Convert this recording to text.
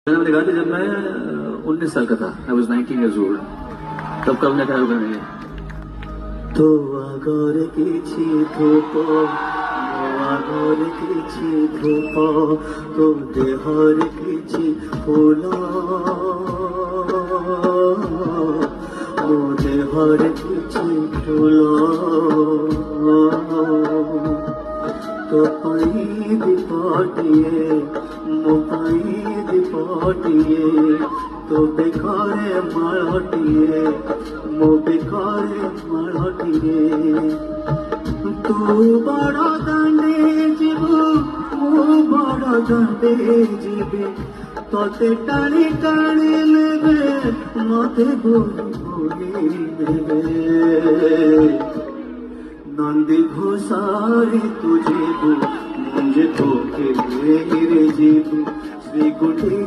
मैंने कहा था जब मैं 19 साल का था, आई वॉज 19 years old, तब कब ने कहा गाने तो आगोर किछि धूप आगोर किछि धूप तो देहर किछि फूल मो देहर किछि फूल तो पाई दीपटिए मो पाई दीपटिए तो बेकारे मालटिए मो बेकारे मालटिए तू बड़ा दांडे जीवु मो बड़ा दांडे जीवे तोते टाणी टाणी लेबे मते बोली बोली लेबे नंदी घोषारी तुझे मुझे तो के मेरे जीव श्री गुठी